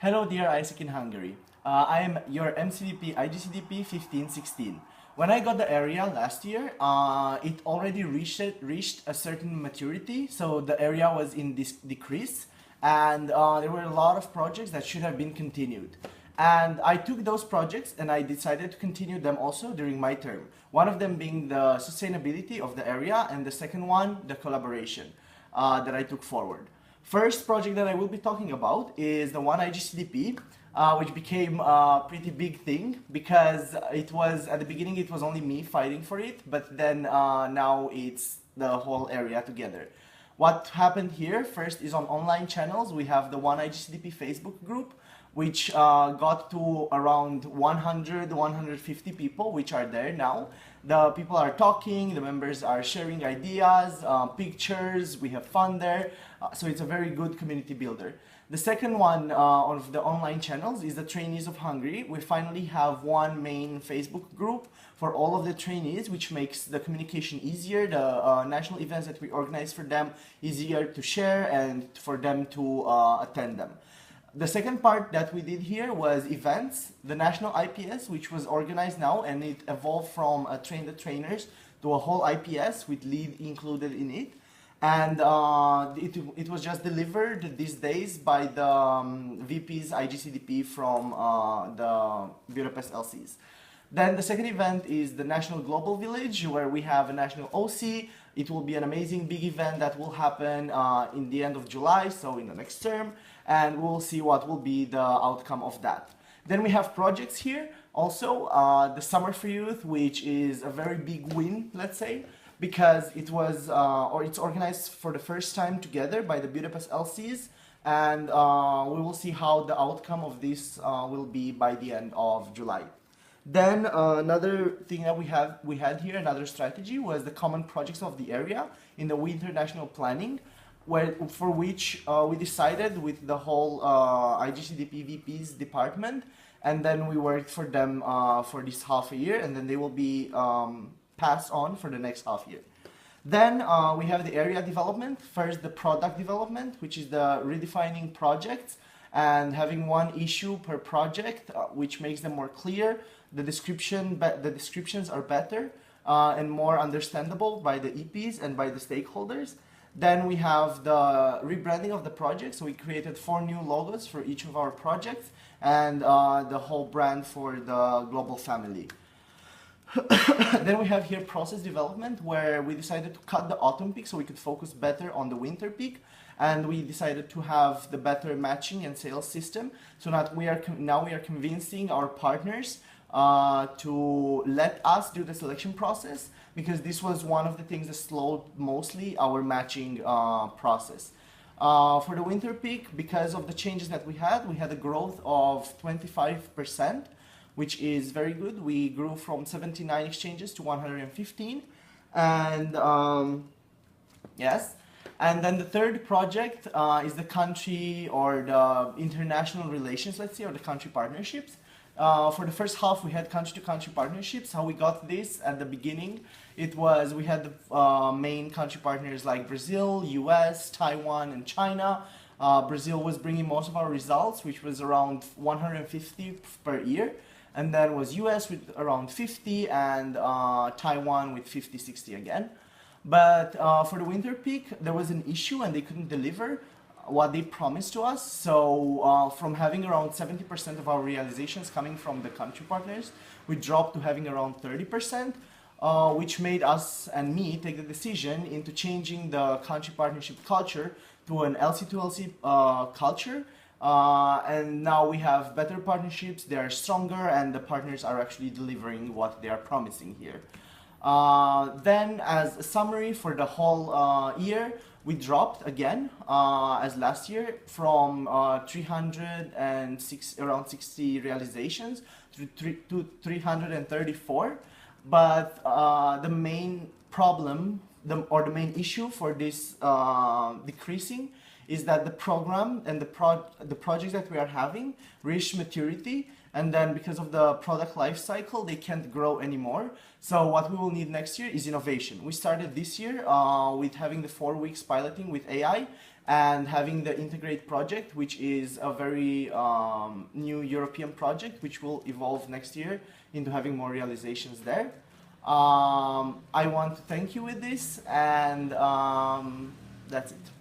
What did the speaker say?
Hello dear AIESEC in Hungary. I am your MCVP iGCDP 1516. When I got the area last year, it already reached a certain maturity, so the area was in this decrease, and there were a lot of projects that should have been continued. And I took those projects and I decided to continue them also during my term. One of them being the sustainability of the area, and the second one, the collaboration that I took forward. First project that I will be talking about is the one iGCDP, which became a pretty big thing because it was, at the beginning, it was only me fighting for it, but then now it's the whole area together. What happened here first is on online channels. We have the one iGCDP Facebook group, which got to around 100, 150 people, which are there now. The people are talking, the members are sharing ideas, pictures, we have fun there. So it's a very good community builder. The second one of the online channels is the Trainees of Hungary. We finally have one main Facebook group for all of the trainees, which makes the communication easier, the national events that we organize for them easier to share and for them to attend them. The second part that we did here was events, the national IPS, which was organized now, and it evolved from a train the trainers to a whole IPS with lead included in it. And it was just delivered these days by the VP's iGCDP from the Budapest LCs. Then the second event is the National Global Village, where we have a national OC. It will be an amazing big event that will happen in the end of July, so in the next term, and we'll see what will be the outcome of that. Then we have projects here, also the Summer for Youth, which is a very big win, let's say, because it was, or it's organized for the first time together by the Budapest LCs, and we will see how the outcome of this will be by the end of July. Then another thing that we had here, another strategy, was the common projects of the area in the winter national planning, for which we decided with the whole iGCDP VP's department, and then we worked for them for this half a year, and then they will be passed on for the next half year. Then we have the area development. First, the product development, which is the redefining projects and having one issue per project, which makes them more clear. The descriptions are better and more understandable by the EPs and by the stakeholders. Then we have the rebranding of the project. So we created 4 new logos for each of our projects and the whole brand for the global family. Then we have here process development, where we decided to cut the autumn peak so we could focus better on the winter peak, and we decided to have the better matching and sales system, so that now we are convincing our partners to let us do the selection process, because this was one of the things that slowed mostly our matching process. For the winter peak, because of the changes that we had a growth of 25%, which is very good. We grew from 79 exchanges to 115, and yes. And then the third project is the country or the international relations, let's say, or the country partnerships. For the first half, we had country-to-country partnerships. How we got this at the beginning, it was we had the main country partners like Brazil, US, Taiwan, and China. Brazil was bringing most of our results, which was around 150 per year. And then was US with around 50, and Taiwan with 50, 60 again. But for the winter peak, there was an issue and they couldn't deliver what they promised to us. So from having around 70% of our realizations coming from the country partners, we dropped to having around 30%, which made us and me take the decision into changing the country partnership culture to an LC2LC culture. And now we have better partnerships, they are stronger, and the partners are actually delivering what they are promising here. Then, as a summary for the whole year, we dropped again, as last year, from 306, around 60 realizations to 334. But the main problem, or the main issue for this decreasing is that the program and the projects that we are having reach maturity, and then because of the product life cycle, they can't grow anymore. So what we will need next year is innovation. We started this year with having the 4 weeks piloting with AI, and having the Integrate project, which is a very new European project, which will evolve next year into having more realizations there. I want to thank you with this, and that's it.